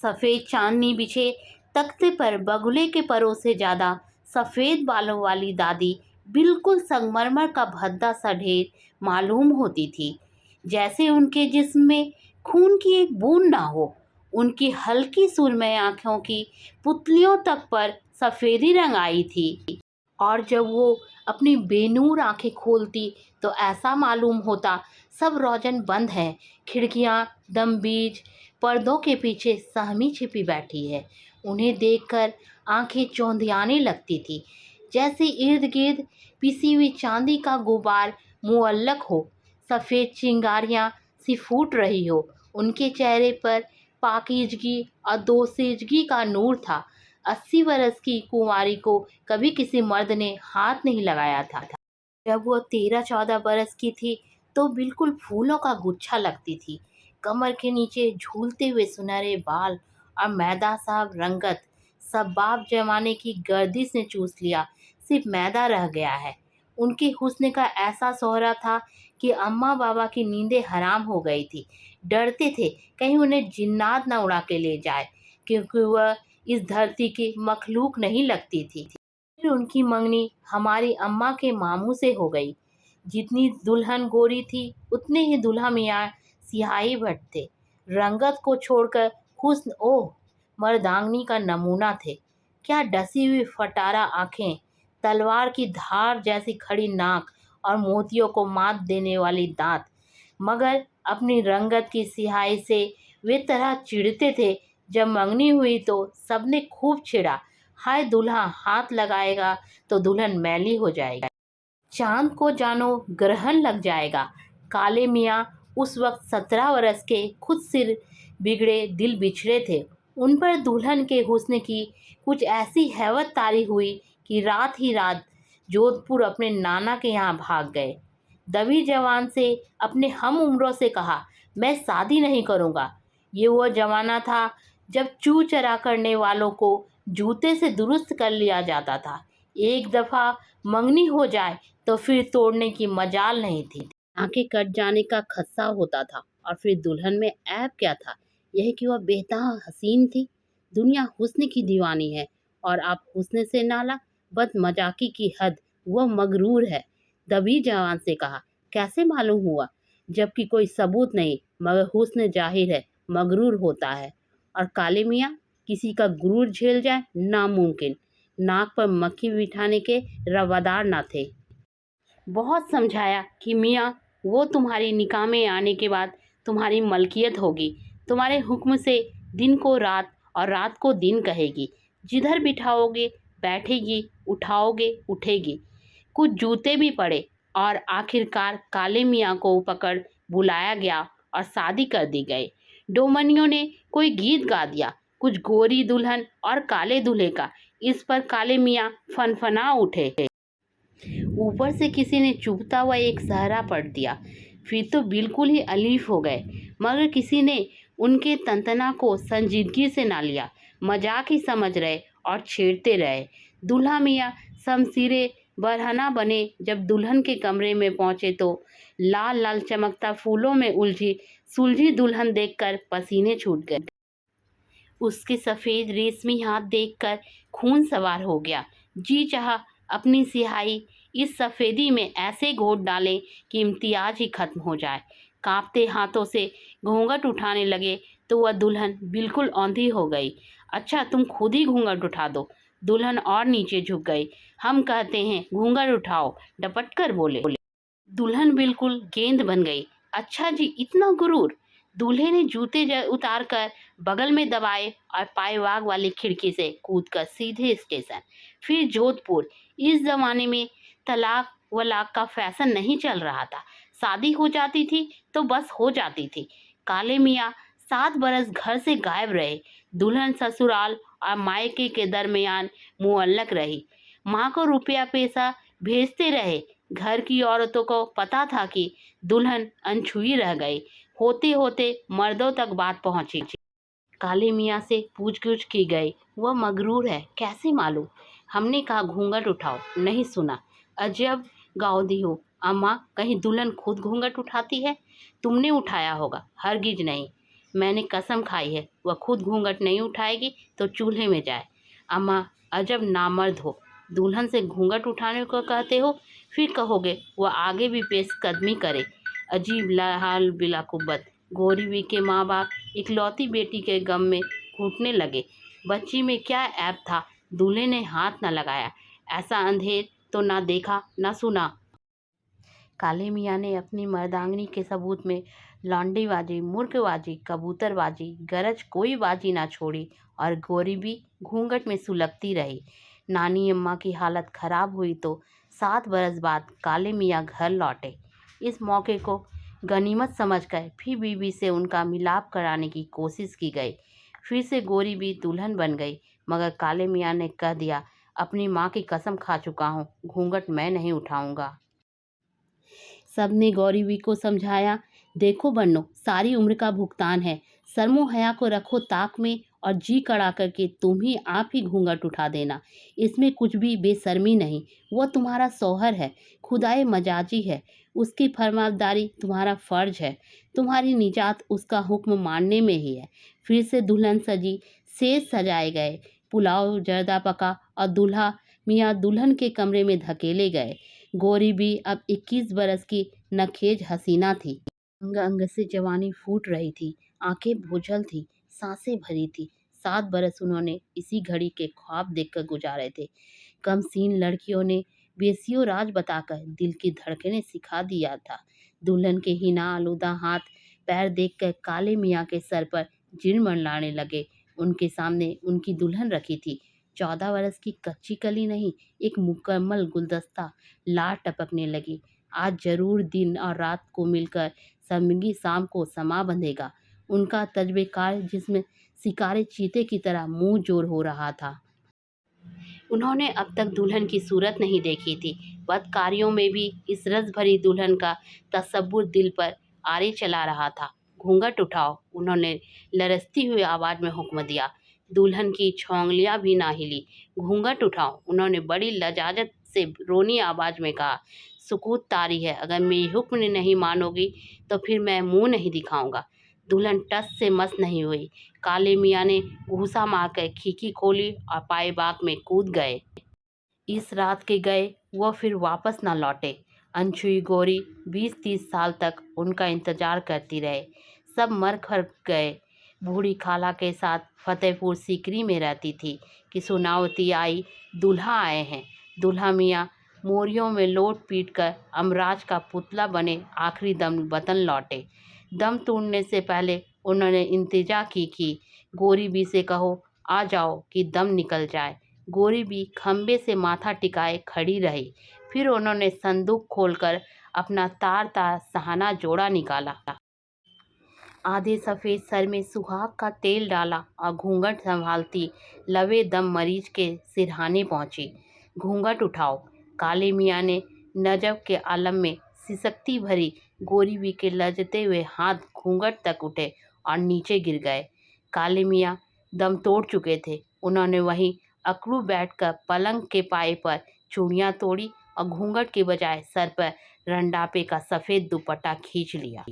सफ़ेद चांदनी बिछे तख्ते पर बगुले के परों से ज़्यादा सफ़ेद बालों वाली दादी बिल्कुल संगमरमर का भद्दा सा ढेर मालूम होती थी, जैसे उनके जिस्म में खून की एक बूंद ना हो। उनकी हल्की सुरमई आँखों की पुतलियों तक पर सफ़ेदी रंग आई थी, और जब वो अपनी बेनूर आंखें खोलती तो ऐसा मालूम होता सब रोजन बंद है, खिड़कियां दमबीज पर्दों के पीछे सहमी छिपी बैठी है। उन्हें देखकर आंखें चौंधियाने लगती थी, जैसे इर्द गिर्द पिसी हुई चांदी का गुबार मुअल्लक हो, सफ़ेद चिंगारियां सी फूट रही हो। उनके चेहरे पर पाकीज़गी और दोशीज़गी का नूर था। 80 बरस की कुंवारी को कभी किसी मर्द ने हाथ नहीं लगाया था। जब वो 13-14 बरस की थी तो बिल्कुल फूलों का गुच्छा लगती थी। कमर के नीचे झूलते हुए सुनहरे बाल और मैदा साहब रंगत सब बाप जमाने की गर्दिश ने चूस लिया, सिर्फ मैदा रह गया है। उनके हुस्न का ऐसा सोहरा था कि अम्मा बाबा की नींदें हराम हो गई थी। डरते थे कहीं उन्हें जिन्नात न उड़ा के ले जाए, क्योंकि वह इस धरती की मखलूक नहीं लगती थी। फिर उनकी मंगनी हमारी अम्मा के मामू से हो गई। जितनी दुल्हन गोरी थी उतने ही दूल्हा मियाँ सियाही भट्ट थे। रंगत को छोड़कर हुस्न ओह मर्दांगनी का नमूना थे। क्या डसी हुई फटारा आंखें, तलवार की धार जैसी खड़ी नाक और मोतियों को मात देने वाली दांत। मगर अपनी रंगत की सिहाई से वे तरह चिढ़ते थे। जब मंगनी हुई तो सबने खूब छिड़ा, हाय दूल्हा हाथ लगाएगा तो दुल्हन मैली हो जाएगी, चांद को जानो ग्रहण लग जाएगा। काले मियाँ उस वक्त 17 बरस के, खुद सिर बिगड़े दिल बिछड़े थे। उन पर दुल्हन के हुस्न की कुछ ऐसी हैवत तारी हुई कि रात ही रात जोधपुर अपने नाना के यहाँ भाग गए। दबी जवान से अपने हम उम्रों से कहा, मैं शादी नहीं करूँगा। ये वो जमाना था जब चू चरा करने वालों को जूते से दुरुस्त कर लिया जाता था। एक दफ़ा मंगनी हो जाए तो फिर तोड़ने की मजाल नहीं थी। आंखें कट जाने का खदशा होता था। और फिर दुल्हन में ऐब क्या था, यह कि वह बेतहा हसीन थी। दुनिया हुस्न की दीवानी है और आप हुस्न से नाला, बद मजाकी की हद, वह मगरूर है। दबी जवान से कहा, कैसे मालूम हुआ? जबकि कोई सबूत नहीं, मगर हुस्न जाहिर है मगरूर होता है। और काले मियाँ किसी का गुरूर झेल जाए नामुमकिन। नाक पर मक्खी बिठाने के रवादार ना थे। बहुत समझाया कि मियाँ वो तुम्हारी निकाह में आने के बाद तुम्हारी मलकियत होगी, तुम्हारे हुक्म से दिन को रात और रात को दिन कहेगी, जिधर बिठाओगे बैठेगी, उठाओगे उठेगी। कुछ जूते भी पड़े और आखिरकार काले मियाँ को पकड़ बुलाया गया और शादी कर दी गई। डोमनियों ने कोई गीत गा दिया, कुछ गोरी दुल्हन और काले दूल्हे का। इस पर काले मियाँ फनफना उठे। ऊपर से किसी ने चुभता हुआ एक सहरा पढ़ दिया, फिर तो बिल्कुल ही अलीफ हो गए। मगर किसी ने उनके तंतना को संजीदगी से ना लिया, मजाक ही समझ रहे और छेड़ते रहे। दूल्हा मियाँ शमशीरे बरहना बने। जब दुल्हन के कमरे में पहुंचे तो लाल लाल चमकता फूलों में उलझी सुलझी दुल्हन देखकर पसीने छूट गए। उसके सफ़ेद रेशमी हाथ देखकर खून सवार हो गया। जी चाहा अपनी सिहाई इस सफ़ेदी में ऐसे घोट डालें कि इम्तियाज ही खत्म हो जाए। कांपते हाथों से घूंघट उठाने लगे तो वह दुल्हन बिल्कुल औंधी हो गई। अच्छा तुम खुद ही घूंघट उठा दो। दुल्हन और नीचे झुक गई। हम कहते हैं घूंघट उठाओ, डपट कर बोले। दुल्हन बिल्कुल गेंद बन गई। अच्छा जी, इतना गुरूर। दूल्हे ने जूते उतार कर बगल में दबाए और पायवाग वाली खिड़की से कूदकर सीधे स्टेशन, फिर जोधपुर। इस जमाने में तलाक वलाक का फैशन नहीं चल रहा था। शादी हो जाती थी तो बस हो जाती थी। काले मियाँ 7 बरस घर से गायब रहे। दुल्हन ससुराल और मायके के दरमियान मुअल्लक रही। माँ को रुपया पैसा भेजते रहे। घर की औरतों को पता था कि दुल्हन अनछुई रह गई। होते होते मर्दों तक बात पहुंची। काले मियाँ से पूछ-गछ की गई, वह मगरूर है, कैसे मालूम? हमने कहा घूंघट उठाओ, नहीं सुना। अजब गाउदी हो अम्मा, कहीं दुल्हन खुद घूंघट उठाती है? तुमने उठाया होगा। हरगिज नहीं। मैंने कसम खाई है वह खुद घूंघट नहीं उठाएगी तो चूल्हे में जाए। अम्मा अजब नामर्द हो, दुल्हन से घूंघट उठाने को कहते हो, फिर कहोगे वह आगे भी पेशकदमी करे। अजीब हाल बिलाकुब्बत। गौरीवी के माँ बाप इकलौती बेटी के गम में घुटने लगे। बच्ची में क्या ऐब था, दूल्हे ने हाथ न लगाया। ऐसा अंधेर तो ना देखा ना सुना। काले मियाँ ने अपनी मर्दांगनी के सबूत में लौंडेबाजी, मुर्गबाजी, कबूतरबाजी, गरज कोई बाजी ना छोड़ी और गौरी भी घूंघट में सुलगती रही। नानी अम्मा की हालत खराब हुई तो 7 बरस बाद काले मियाँ घर लौटे। इस मौके को गनीमत समझकर फिर बीबी से उनका मिलाप कराने की कोशिश की गई। फिर से गौरी भी दुल्हन बन गई, मगर काले मियाँ ने कह दिया, अपनी माँ की कसम खा चुका हूँ, घूंघट मैं नहीं उठाऊंगा। सबने गौरीवी को समझाया, देखो बन्नो, सारी उम्र का भुगतान है, शर्मो हया को रखो ताक में और जी कड़ा करके तुम ही आप ही घूंघट उठा देना। इसमें कुछ भी बेशर्मी नहीं, वो तुम्हारा शौहर है, खुदाए मजाजी है, उसकी फरमाबरदारी तुम्हारा फर्ज है, तुम्हारी निजात उसका हुक्म मानने में ही है। फिर से दुल्हन सजी, सेज सजाए गए, पुलाव जर्दा पका और दूल्हा मियाँ दुल्हन के कमरे में धकेले गए। गौरी भी अब 21 बरस की नखेज हसीना थी। अंग अंग से जवानी फूट रही थी, आंखें बोझल थी, सांसें भरी थी। 7 बरस उन्होंने इसी घड़ी के ख्वाब देखकर गुजारे थे। कमसीन लड़कियों ने बेसियों राज बताकर दिल की धड़कनें सिखा दिया था। दुल्हन के हिना आलूदा हाथ पैर देखकर काले मियाँ के सर पर जीर्ण मंडलाने लगे। उनके सामने उनकी दुल्हन रखी थी, 14 बरस की कच्ची कली नहीं, एक मुकम्मल गुलदस्ता। लार टपकने लगी। आज जरूर दिन और रात को मिलकर समगी शाम को समा बंधेगा। उनका तजबेकार जिसमें शिकारे चीते की तरह मुंह जोर हो रहा था। उन्होंने अब तक दुल्हन की सूरत नहीं देखी थी। बदकारियों में भी इस रस भरी दुल्हन का तसव्वुर दिल पर आरे चला रहा था। घूंघट उठाओ, उन्होंने लरसती हुई आवाज में हुक्म दिया। दुल्हन की छौंगलियां भी ना हिली। घूंघट उठाओ, उन्होंने बड़ी लजाजत से रोनी आवाज में कहा। सुकूत तारी है, अगर मेरी हुक्म नहीं मानोगी तो फिर मैं मुंह नहीं दिखाऊंगा। दुल्हन टस से मस नहीं हुई। काले मियाँ ने घूसा मारकर खिड़की खोली और पाए बाग में कूद गए। इस रात के गए वह फिर वापस न लौटे। अनछुई गौरी 20-30 साल तक उनका इंतजार करती रहे। सब मर खर गए। बूढ़ी खाला के साथ फतेहपुर सीकरी में रहती थी कि सुनावती आई, दूल्हा आए हैं। दूल्हा मियाँ मोरियों में लोट पीट कर अमराज का पुतला बने आखिरी दम वतन लौटे। दम तोड़ने से पहले उन्होंने इंतजा की कि गौरी बी से कहो आ जाओ कि दम निकल जाए। गौरी भी खंबे से माथा टिकाए खड़ी रही। फिर उन्होंने संदूक खोलकर अपना तार तार सहाना जोड़ा निकाला। आधे सफ़ेद सर में सुहाग का तेल डाला और घूंघट संभालती लवे दम मरीज के सिरहाने पहुंची। घूंघट उठाओ, काले मियाँ ने नजब के आलम में सिसकती भरी गौरीवी के लजते हुए हाथ घूंघट तक उठे और नीचे गिर गए। काले मियाँ दम तोड़ चुके थे। उन्होंने वहीं अकड़ू बैठकर पलंग के पाए पर चूड़ियाँ तोड़ी और घूंघट के बजाय सर पर रंडापे का सफ़ेद दुपट्टा खींच लिया।